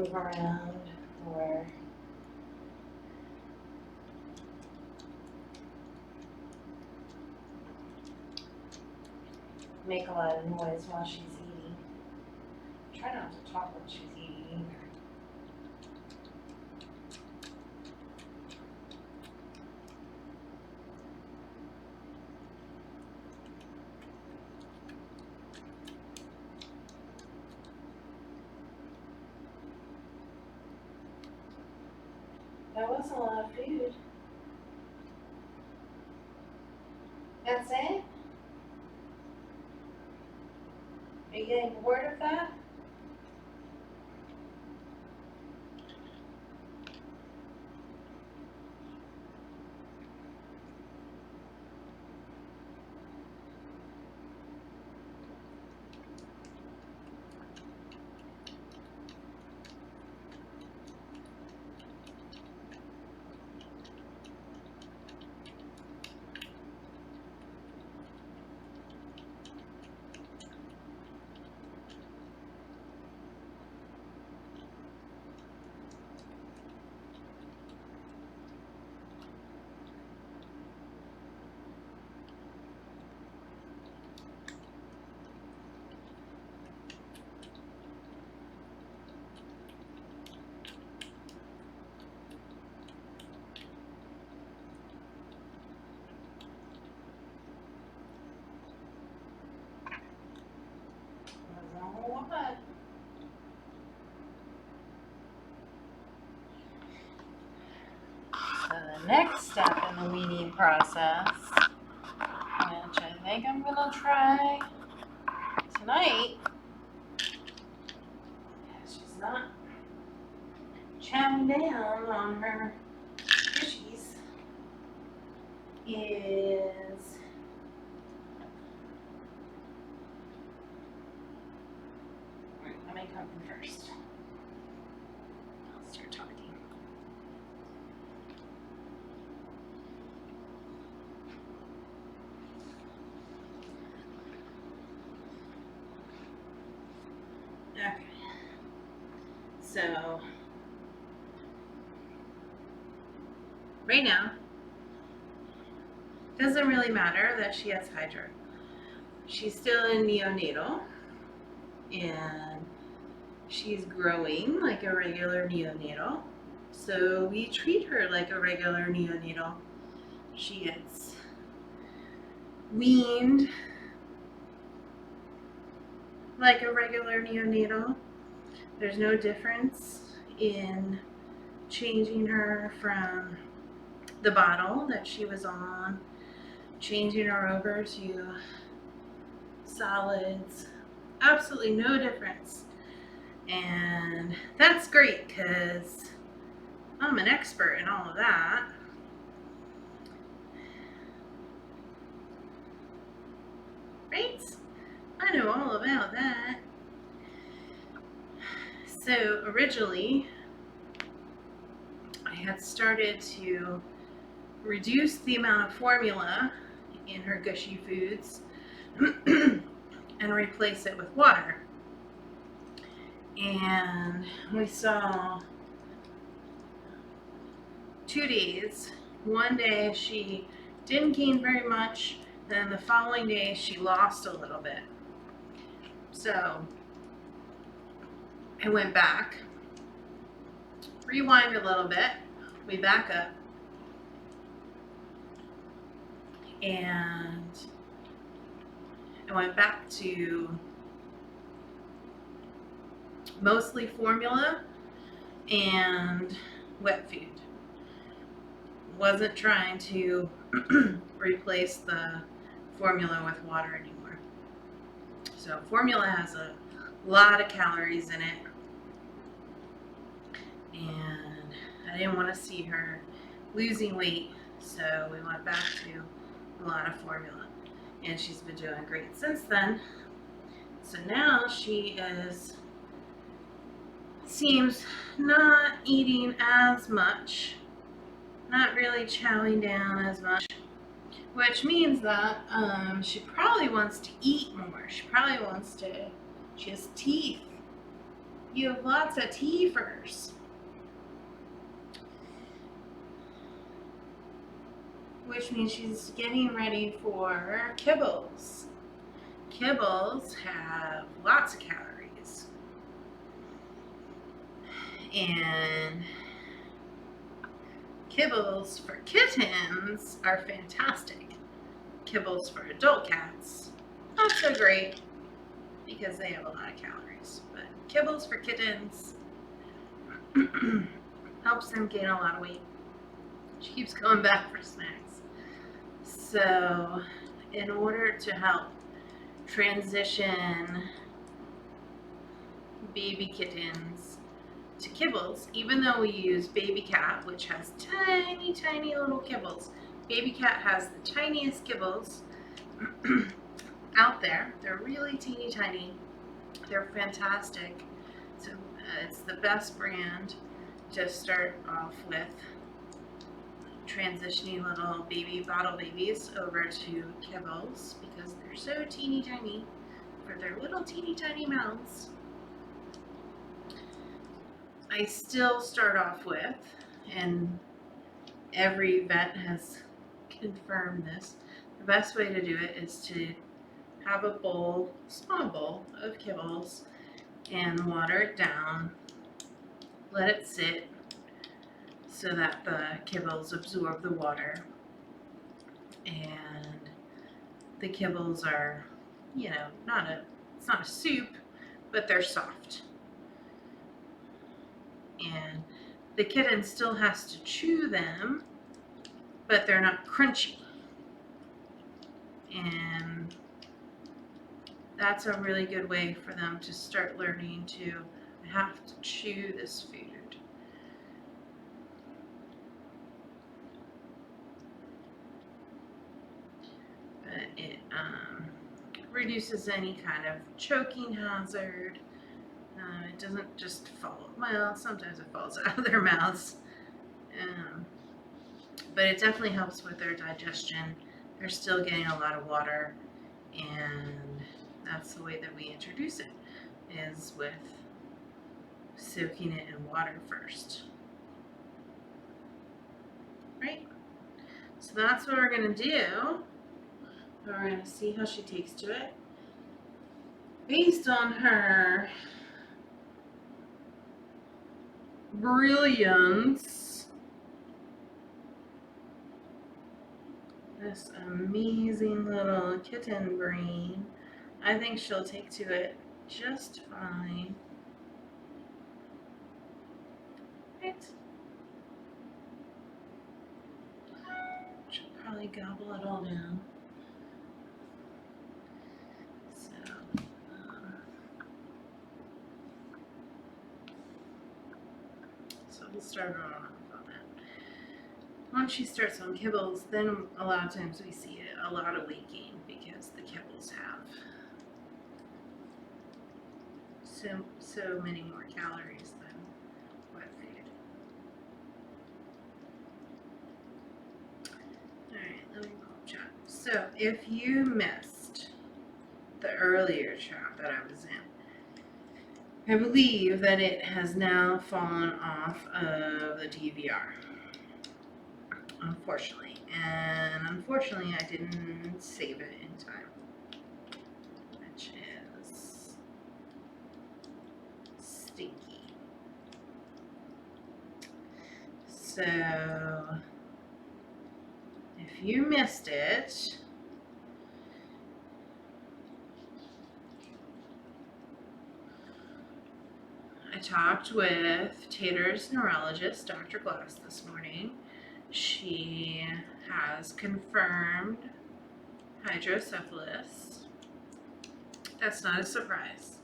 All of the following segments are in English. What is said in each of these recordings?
move around or make a lot of noise while she's eating. Try not to talk when she's eating either. That was a lot of food. That's it? Are you getting bored of that? That was a whole lot. So the next step in the weaning process, which I think I'm gonna try tonight, she's not chowing down on her fishies, is let me come first. I'll start talking. Okay. So right now, doesn't really matter that she has hydro. She's still in neonatal and she's growing like a regular neonatal. So we treat her like a regular neonatal. She gets weaned like a regular neonatal. There's no difference in changing her from the bottle that she was on, changing her over to solids. Absolutely no difference. And that's great because I'm an expert in all of that. Right? I know all about that. So originally, I had started to reduce the amount of formula in her gushy foods and replace it with water. And we saw 2 days. One day she didn't gain very much, then the following day she lost a little bit. So I went back, rewind a little bit, we back up, and I went back to mostly formula and wet food. Wasn't trying to replace the formula with water anymore. So formula has a lot of calories in it, and I didn't want to see her losing weight, so we went back to a lot of formula, and she's been doing great since then. So now she seems not eating as much, not really chowing down as much, which means that she probably wants to eat more. She has teeth. You have lots of TFers, which means she's getting ready for kibbles. Kibbles have lots of calories. And kibbles for kittens are fantastic. Kibbles for adult cats, not so great because they have a lot of calories. But kibbles for kittens helps them gain a lot of weight. She keeps coming back for snacks. So, in order to help transition baby kittens to kibbles, even though we use Baby Cat, which has tiny, tiny little kibbles. Baby Cat has the tiniest kibbles out there. They're really teeny tiny. They're fantastic. So it's the best brand to start off with transitioning little baby bottle babies over to kibbles because they're so teeny tiny for their little teeny tiny mouths. I still start off with, and every vet has confirmed this, the best way to do it is to have a bowl, small bowl of kibbles, and water it down, let it sit so that the kibbles absorb the water, and the kibbles are, you know, it's not a soup, but they're soft. And the kitten still has to chew them, but they're not crunchy. And that's a really good way for them to start learning to have to chew this food. But it reduces any kind of choking hazard. It doesn't just fall, well, sometimes it falls out of their mouths. But it definitely helps with their digestion. They're still getting a lot of water, and that's the way that we introduce it, is with soaking it in water first. Right? So that's what we're going to do. We're going to see how she takes to it. Based on her brilliance, this amazing little kitten brain, I think she'll take to it just fine. Right? She'll probably gobble it all down. So we'll start her off on that. Once she starts on kibbles, then a lot of times we see a lot of weight gain because the kibbles have so many more calories than wet food. Alright, let me pull up chat. So if you missed the earlier chat that I was in, I believe that it has now fallen off of the DVR. Unfortunately. And unfortunately I didn't save it in time. Which is stinky. So if you missed it, I talked with Tater's neurologist, Dr. Glass, this morning. She has confirmed hydrocephalus. That's not a surprise.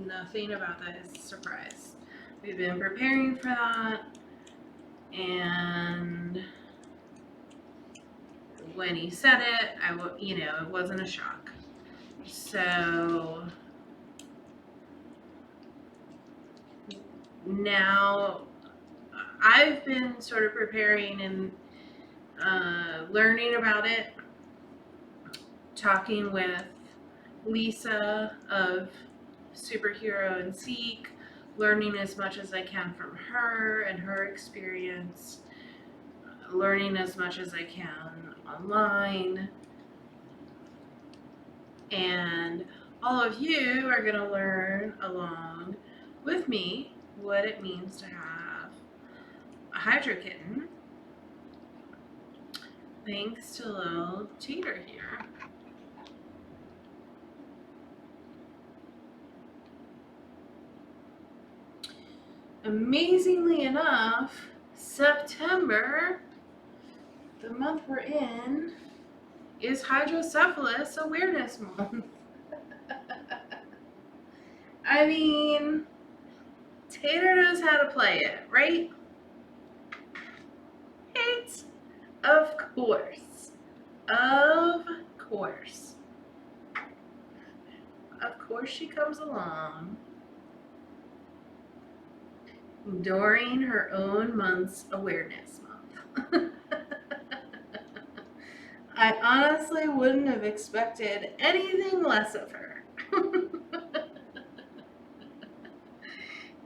Nothing about that is a surprise. We've been preparing for that, and when he said it, it wasn't a shock. So now I've been sort of preparing and learning about it, talking with Lisa of superhero and Seek, learning as much as I can from her and her experience, learning as much as I can online, and all of you are going to learn along with me what it means to have a Hydra kitten, thanks to little Tater here. Amazingly enough, September, the month we're in, is Hydrocephalus Awareness Month. I mean, Tater knows how to play it, right? Right? Of course. Of course. Of course she comes along during her own month's awareness month. I honestly wouldn't have expected anything less of her.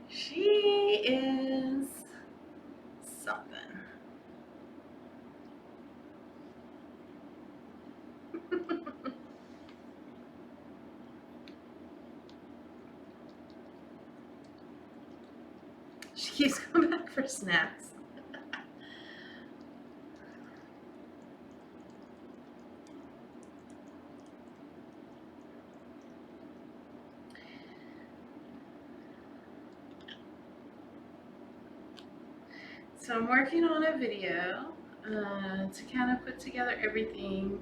She is something. She keeps coming back for snacks. So I'm working on a video to kind of put together everything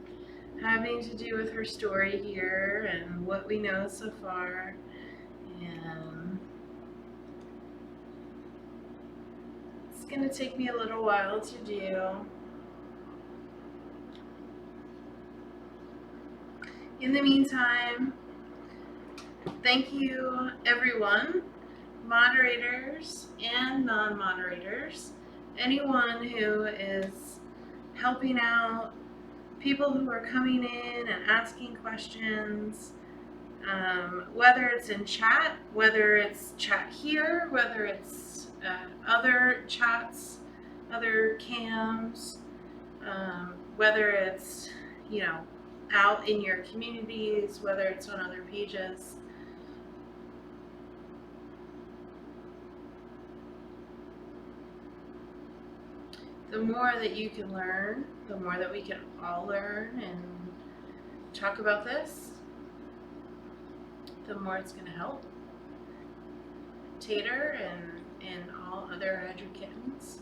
having to do with her story here and what we know so far. And it's going to take me a little while to do. In the meantime, thank you everyone, moderators and non-moderators, anyone who is helping out, people who are coming in and asking questions, whether it's in chat, whether it's chat here, whether it's other chats, other cams, whether it's, out in your communities, whether it's on other pages. The more that you can learn, the more that we can all learn and talk about this, the more it's going to help Tater and all other Hydra kittens.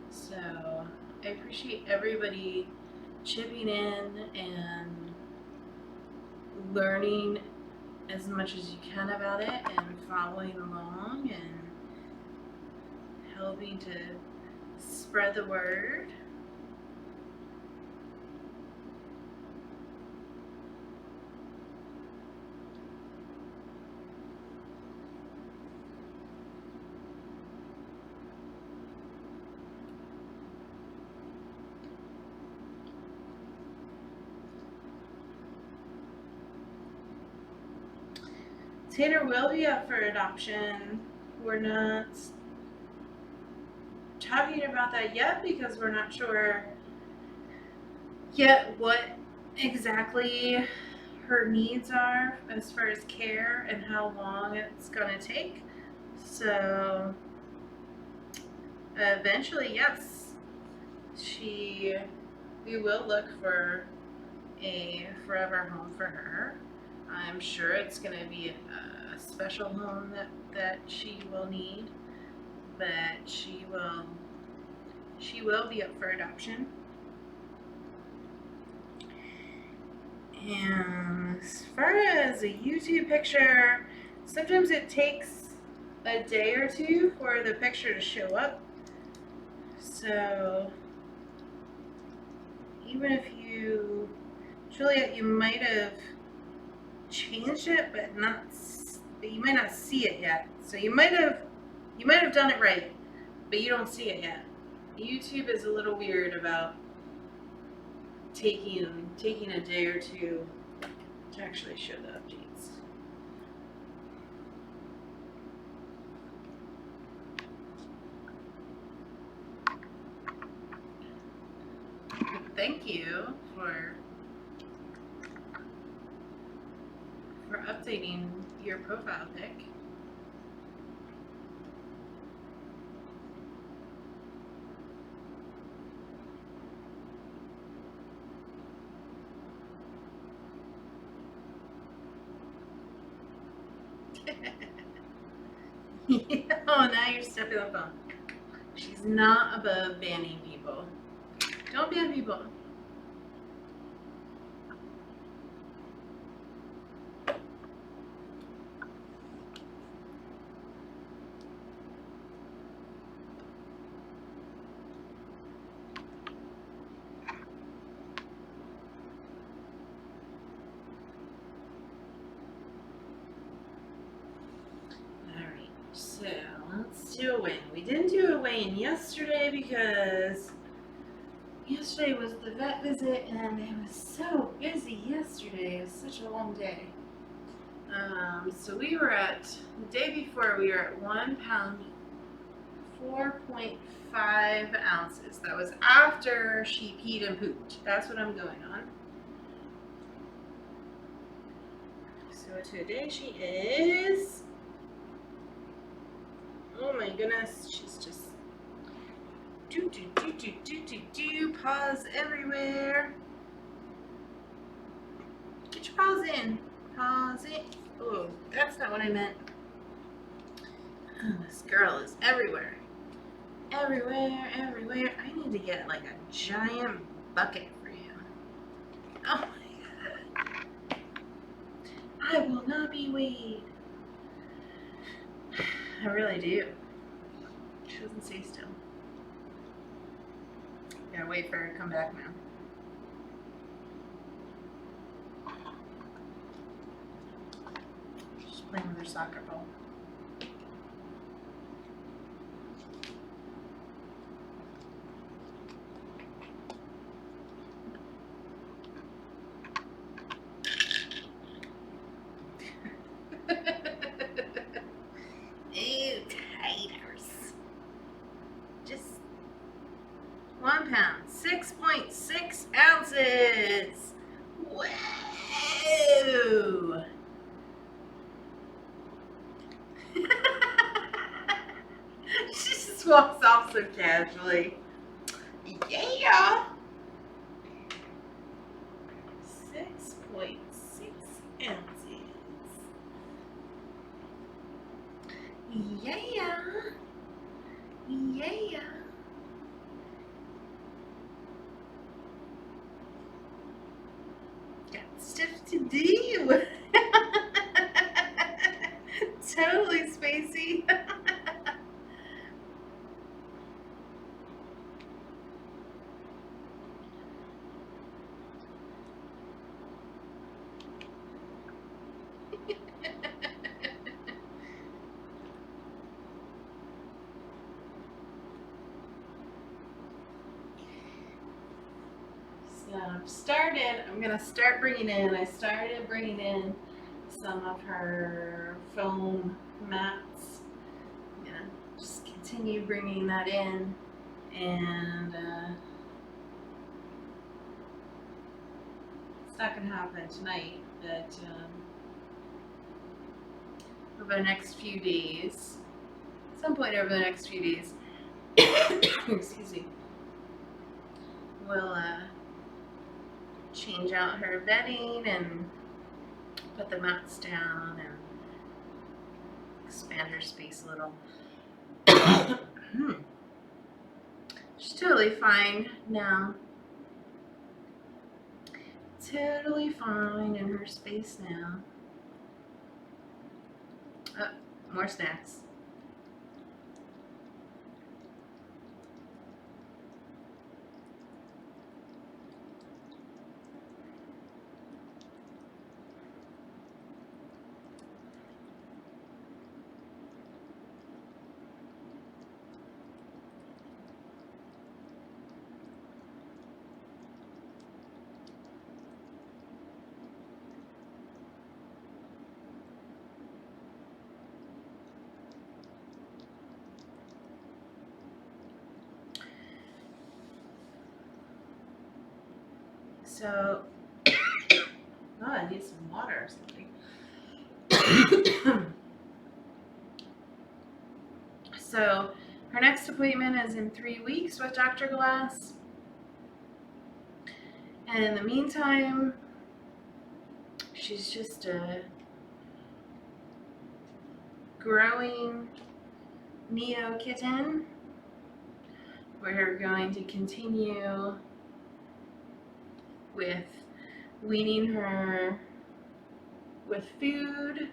So I appreciate everybody chipping in and learning as much as you can about it and following along and helping to spread the word. Tater will be up for adoption. We're not talking about that yet because we're not sure yet what exactly her needs are as far as care and how long it's going to take. So eventually, yes, we will look for a forever home for her. I'm sure it's going to be a special home that she will need, but she will be up for adoption. And as far as a YouTube picture, sometimes it takes a day or two for the picture to show up. So even if Juliet, you might have changed it, but you might not see it yet. So you might have done it right, but you don't see it yet. YouTube is a little weird about taking a day or two to actually show the updates. thank you for updating your profile pic. Oh, now you're stepping up on. She's not above banning people. Don't ban people. Alright, so let's do a weigh-in. We didn't do a weigh-in yesterday because yesterday was the vet visit and it was so busy yesterday. It was such a long day. So we were at, the day before we were at 1 pound, 4.5 ounces. That was after she peed and pooped. That's what I'm going on. So today she is, oh my goodness, she's just paws everywhere. Get your paws in. Paws in. Oh, that's not what I meant. Oh, this girl is everywhere. Everywhere, everywhere. I need to get like a giant bucket for you. Oh my god. I will not be weighed. I really do. She doesn't stay still. Gotta wait for her to come back now. She's playing with her soccer ball. Ew, taters. Just 1 pound, 6.6 ounces. Whoa! She just walks off so casually. Yeah. 6.6 ounces. Yeah. Yeah. Got stuff to do. Totally spacey. So I'm gonna start bringing in, I started bringing in some of her foam mats. I'm gonna just continue bringing that in, and it's not gonna happen tonight, but over the next few days, at some point over the next few days, excuse me, we'll change out her bedding and put the mats down and expand her space a little. She's totally fine now. Totally fine in her space now. Oh, more snacks. So, oh, I need some water or something. So, her next appointment is in 3 weeks with Dr. Glass. And in the meantime, she's just a growing Neo kitten. We're going to continue with weaning her with food,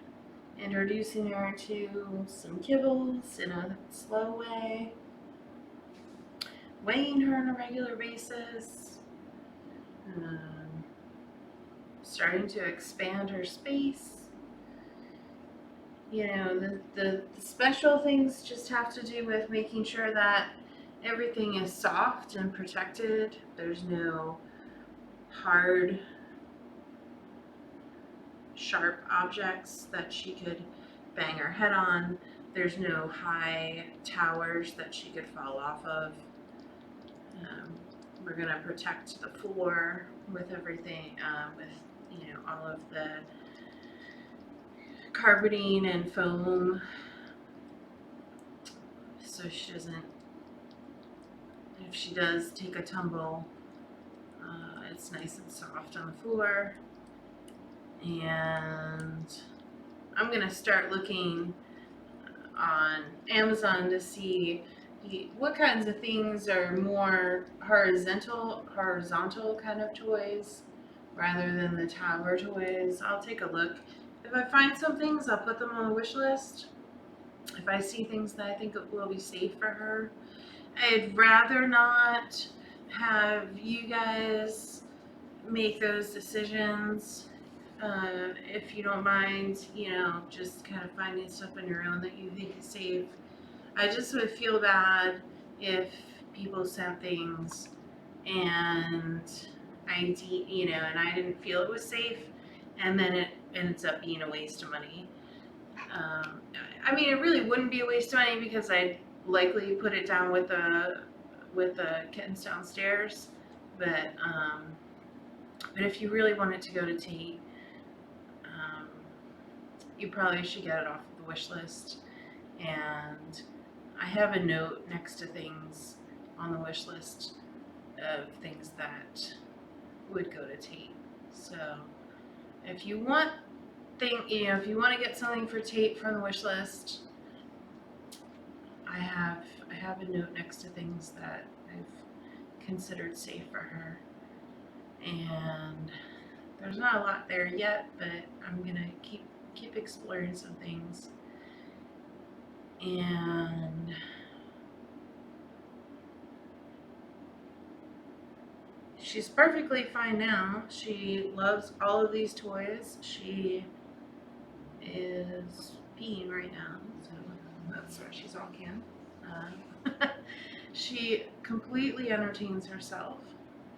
introducing her to some kibbles in a slow way, weighing her on a regular basis, starting to expand her space. You know, the special things just have to do with making sure that everything is soft and protected. There's no hard, sharp objects that she could bang her head on. There's no high towers that she could fall off of. We're going to protect the floor with everything, with, you know, all of the carpeting and foam, so she doesn't, if she does take a tumble, it's nice and soft on the floor. And I'm gonna start looking on Amazon to see what kinds of things are more horizontal kind of toys rather than the tower toys. I'll take a look. If I find some things, I'll put them on the wish list. If I see things that I think will be safe for her, I'd rather not have you guys make those decisions. If you don't mind, you know, just kind of finding stuff on your own that you think is safe. I just would feel bad if people sent things and I didn't feel it was safe, and then it ends up being a waste of money. I mean, it really wouldn't be a waste of money because I'd likely put it down with the kittens downstairs. But if you really want it to go to Tate, you probably should get it off of the wish list. And I have a note next to things on the wish list of things that would go to Tate. So if you want if you want to get something for Tate from the wish list, I have a note next to things that I've considered safe for her. And there's not a lot there yet, but I'm gonna keep exploring some things. And she's perfectly fine now. She loves all of these toys. She is peeing right now, so that's why she's all can. She completely entertains herself.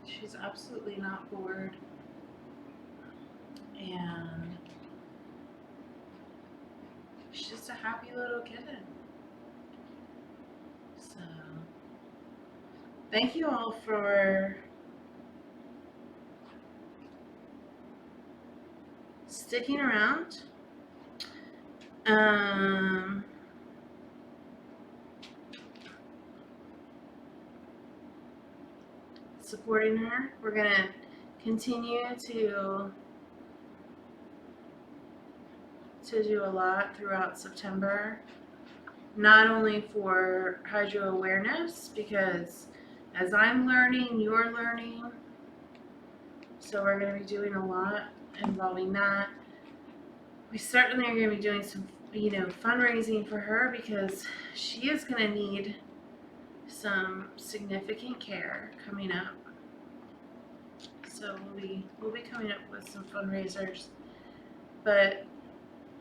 She's absolutely not bored. And she's just a happy little kitten. So, thank you all for sticking around. Supporting her. We're gonna continue to do a lot throughout September, not only for hydro awareness, because as I'm learning, you're learning, so we're going to be doing a lot involving that. We certainly are going to be doing some, fundraising for her, because she is going to need some significant care coming up. So we'll be coming up with some fundraisers, but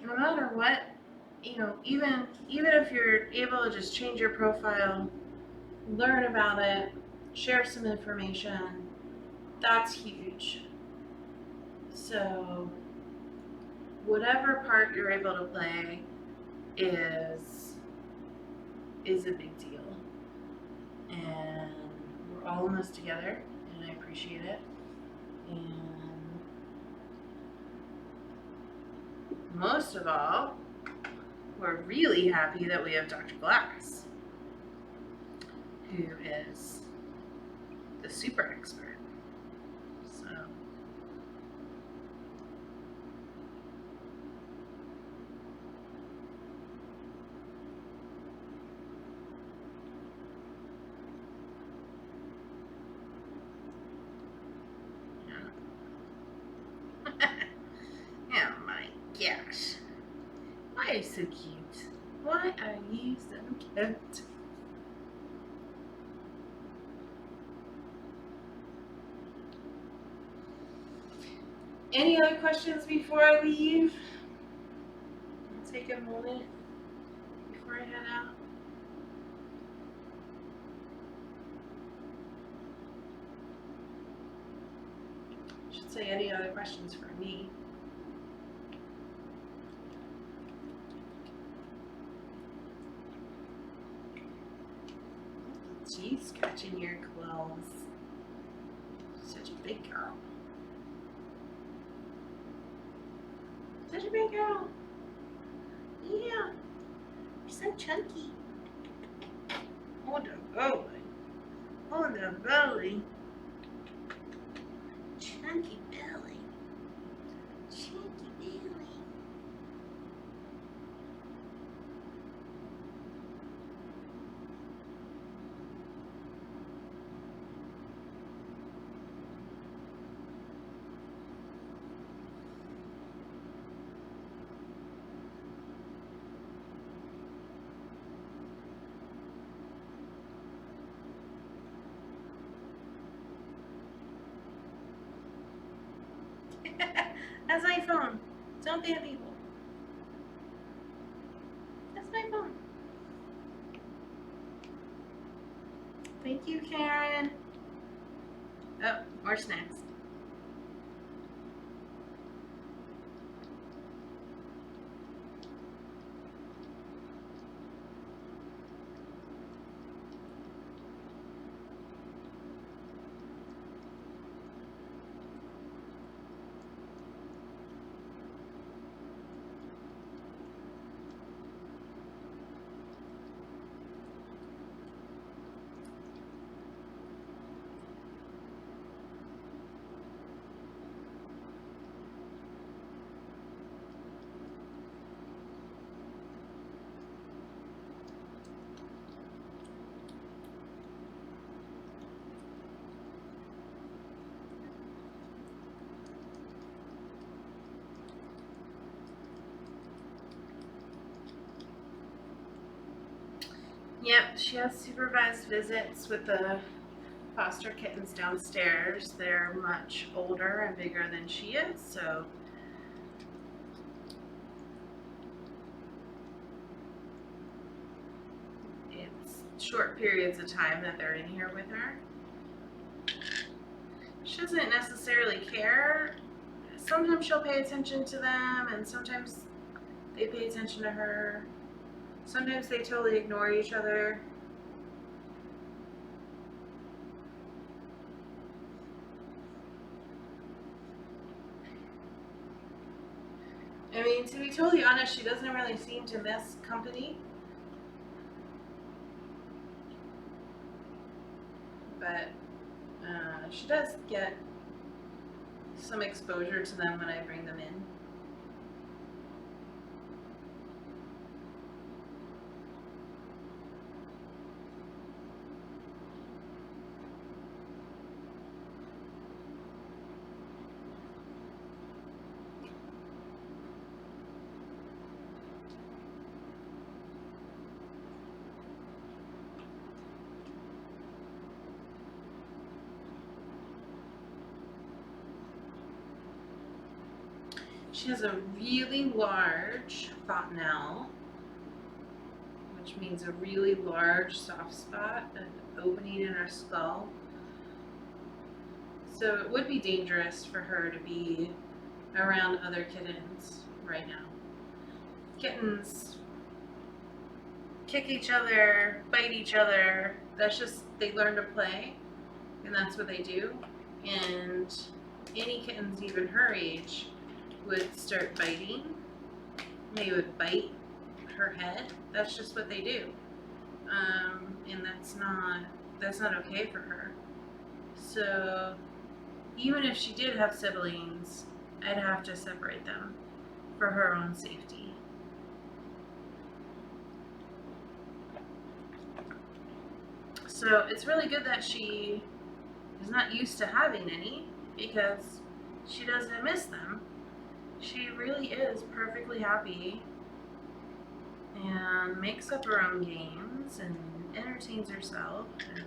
no matter what, even if you're able to just change your profile, learn about it, share some information, that's huge. So whatever part you're able to play is a big deal. And we're all in this together, and I appreciate it. And most of all, we're really happy that we have Dr. Glass, who is the super expert. So oh my gosh. Why are you so cute? Why are you so cute? Any other questions before I leave? I'll take a moment before I head out. I should say any other questions for me. She's scratching your clothes. Such a big girl. Such a big girl. Yeah. You're so chunky. Oh, the belly. Oh, the belly. Chunky belly. Chunky belly. That's my phone. Don't ban people. That's my phone. Thank you, Karen. Oh, more snacks. Yep, she has supervised visits with the foster kittens downstairs. They're much older and bigger than she is, so it's short periods of time that they're in here with her. She doesn't necessarily care. Sometimes she'll pay attention to them, and sometimes they pay attention to her. Sometimes they totally ignore each other. I mean, to be totally honest, she doesn't really seem to miss company. But she does get some exposure to them when I bring them in. She has a really large fontanelle, which means a really large soft spot, an opening in her skull. So it would be dangerous for her to be around other kittens right now. Kittens kick each other, bite each other. That's just, they learn to play, and that's what they do. And any kittens even her age would start biting. They would bite her head. That's just what they do. And that's not okay for her. So even if she did have siblings, I'd have to separate them for her own safety. So it's really good that she is not used to having any, because she doesn't miss them. She really is perfectly happy and makes up her own games and entertains herself, and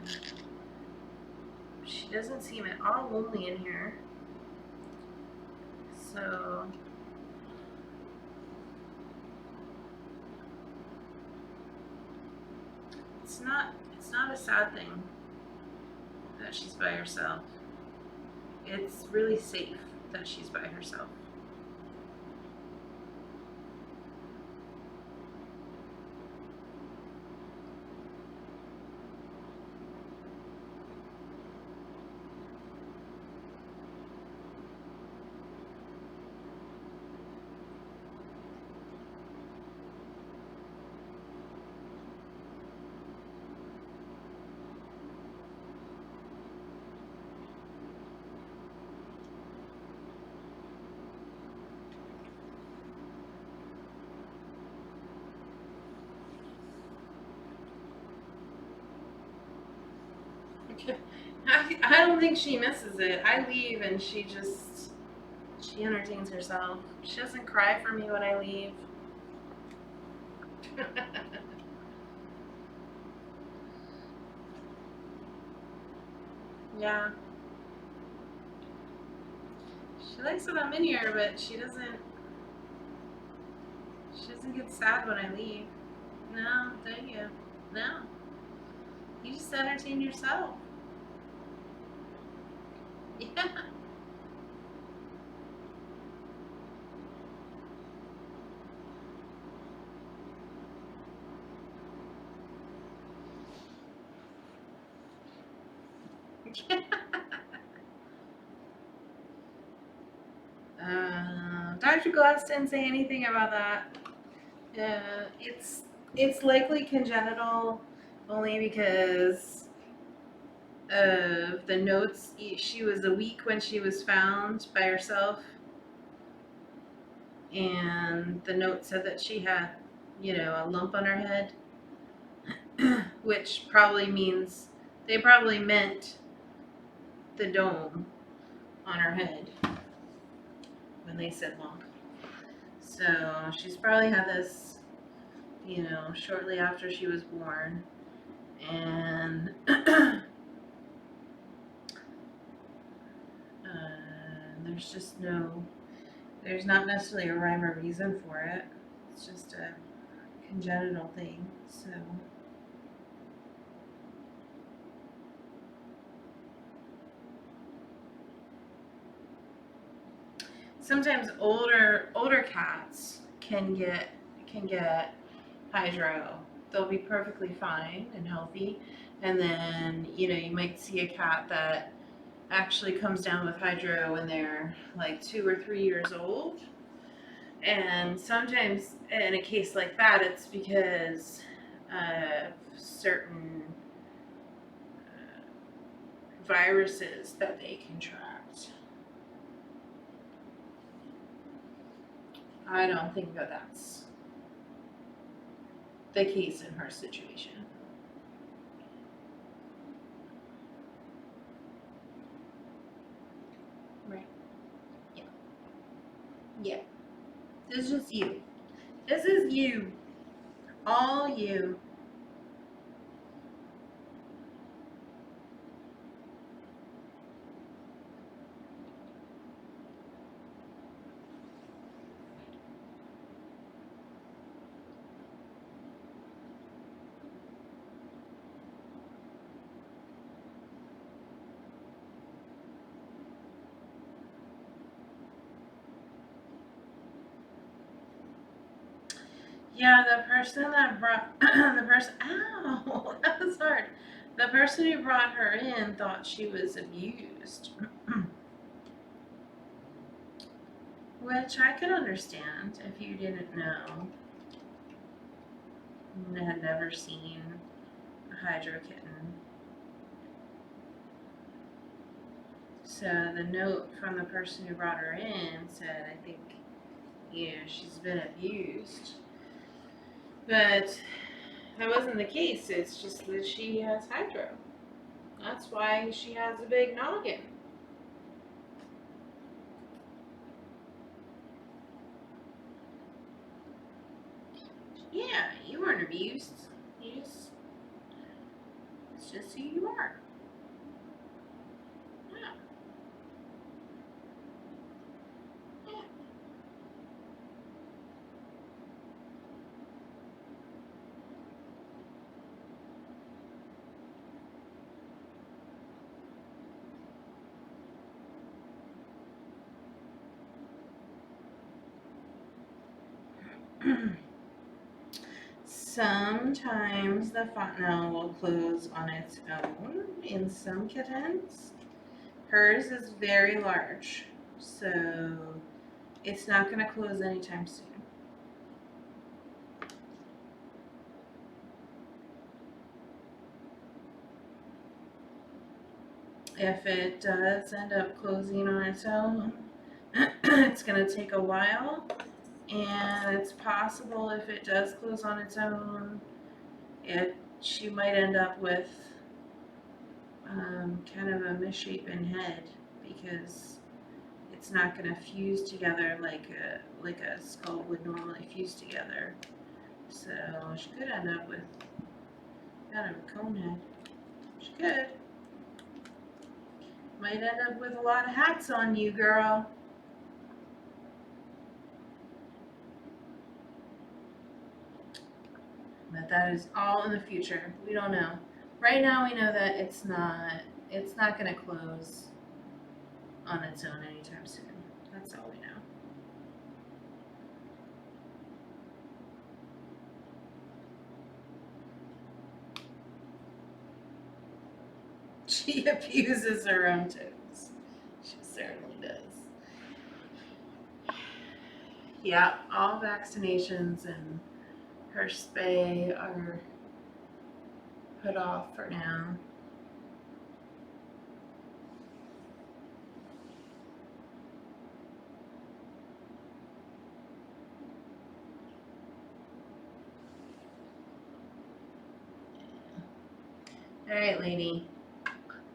she doesn't seem at all lonely in here. So it's not a sad thing that she's by herself. It's really safe that she's by herself. I don't think she misses it. I leave and she entertains herself. She doesn't cry for me when I leave. Yeah. She likes it I'm in here, but she doesn't get sad when I leave. No, don't you? No. You just entertain yourself. Yeah. Dr. Glass didn't say anything about that. It's likely congenital, only because of the notes. She was a week when she was found by herself, and the note said that she had, a lump on her head, which probably means they probably meant the dome on her head when they said lump. So she's probably had this, shortly after she was born, and there's not necessarily a rhyme or reason for it. It's just a congenital thing. So sometimes older cats can get hydro. They'll be perfectly fine and healthy, and then you might see a cat that actually comes down with hydro when they're like 2 or 3 years old. And sometimes in a case like that, it's because of certain viruses that they contract. I don't think that that's the case in her situation. Right. Yeah. Yeah. This is just you. This is you. All you. Yeah, the person that brought the person. Ow, that was hard. The person who brought her in thought she was abused. which I could understand if you didn't know and had never seen a hydro kitten. So the note from the person who brought her in said, I think, she's been abused. But that wasn't the case. It's just that she has hydro. That's why she has a big noggin. Yeah, you weren't abused. It's just who you are. Yeah. Yeah. Sometimes the fontanelle will close on its own in some kittens. Hers is very large, so it's not going to close anytime soon. If it does end up closing on its own, it's going to take a while, and it's possible if it does close on its own, she might end up with kind of a misshapen head because it's not going to fuse together like a skull would normally fuse together. So she could end up with kind of a cone head. She could. Might end up with a lot of hats on you, girl. But that is all in the future. We don't know. Right now we know that it's not going to close on its own anytime soon. That's all we know. She abuses her own toes. She certainly does. Yeah, all vaccinations and her spay are put off for now. All right, lady.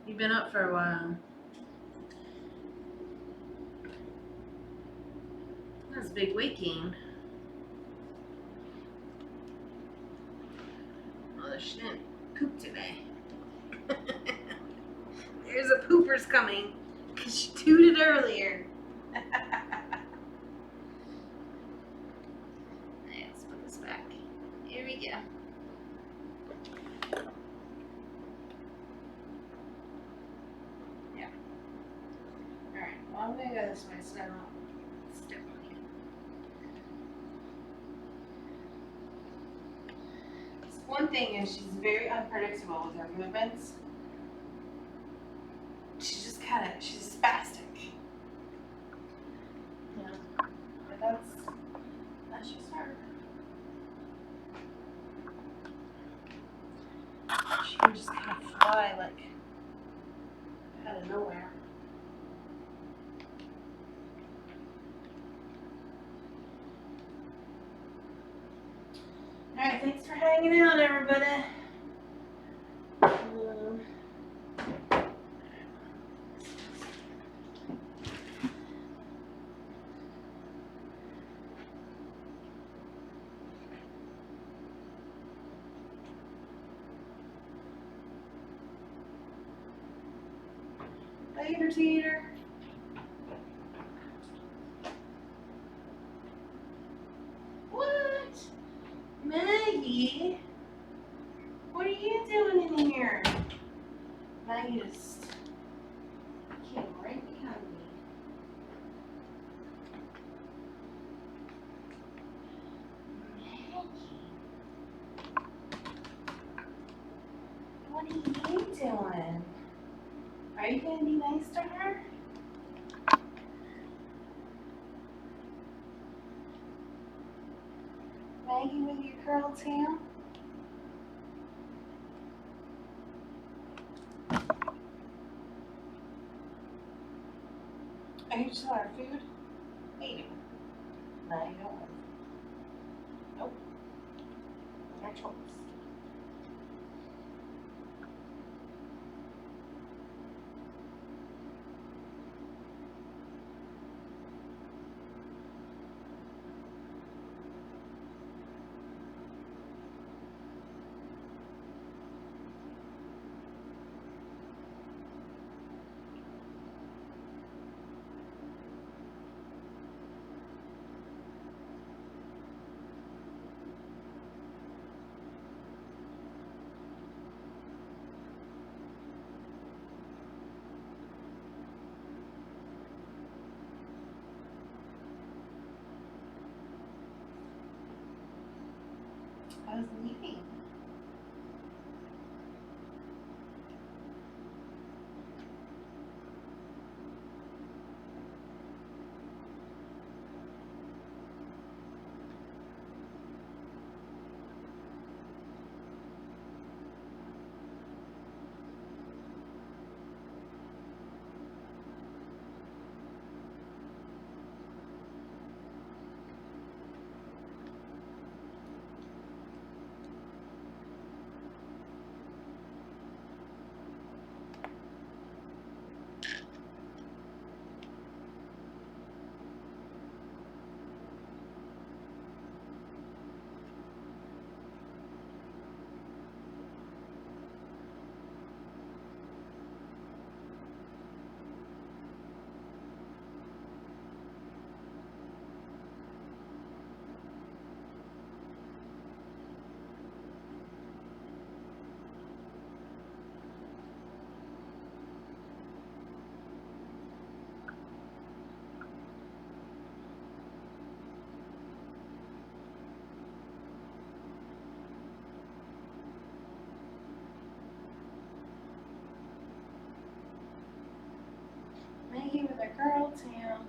You've been up for a while. That's big waking. Oh, she didn't poop today. There's a pooper's coming because she tooted earlier. Let's put this back. Here we go. Yeah. Alright, well, I'm going to go this way so I don't step on you. One thing is she's very unpredictable with her movements. She's spastic. Yeah. But that's just her. She can just kind of fly like out of nowhere. Alright, thanks for hanging out, everybody. Later, Teeter. What? Maggie? What are you doing in here? Maggie just came right behind me. Maggie? What are you doing? Are you going to be nice to her? Maggie with your curl tail. Are you just want our food? Eating. No, you don't want it. Nope. Your choice. I was leaving. Maggie with her curl tail.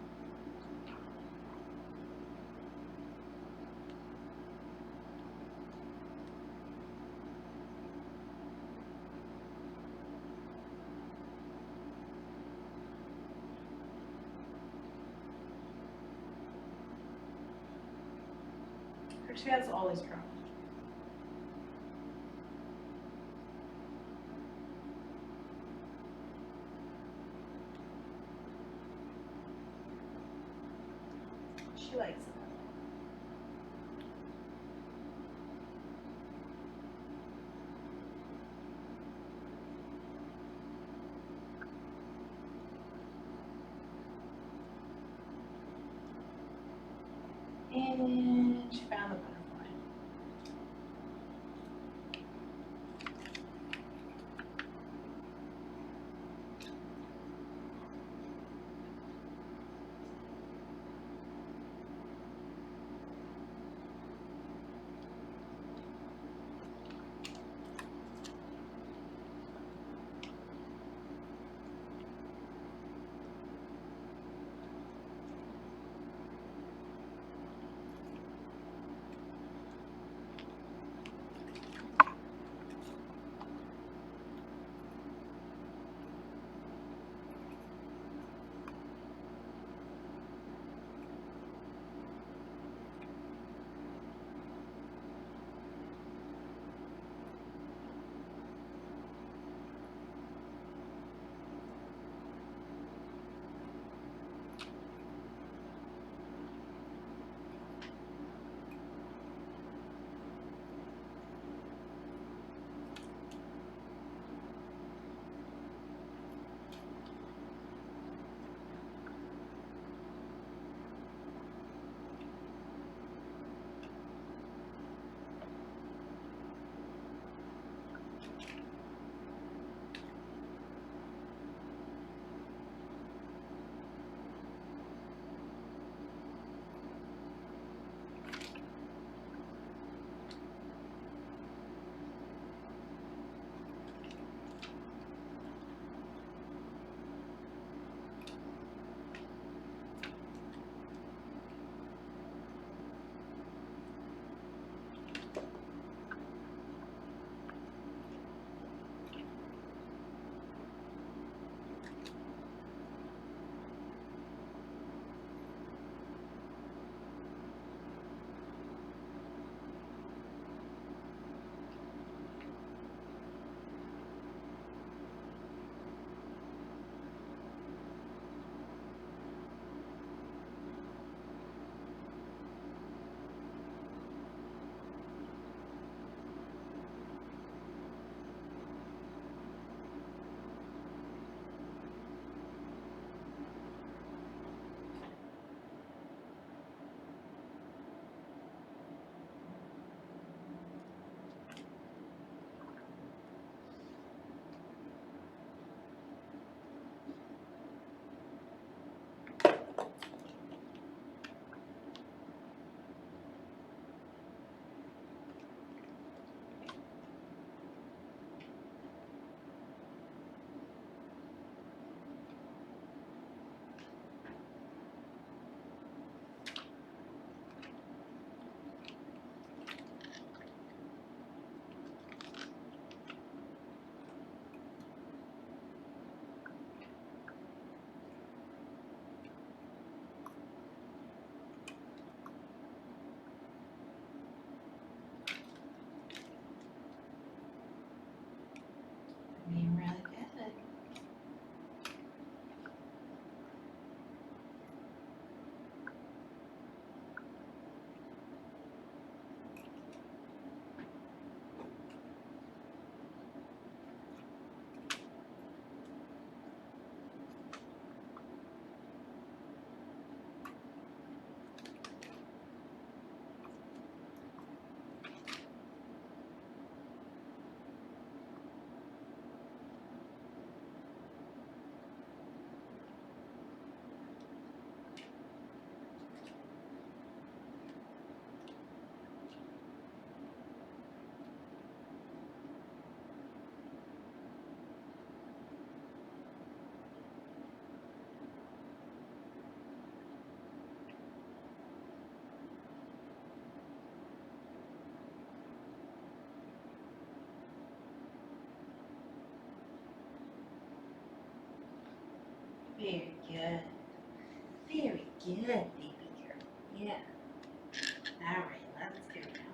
She has always curls. She likes it. And she found the butterfly. Very good. Very good, baby girl. Yeah. All right, let's go.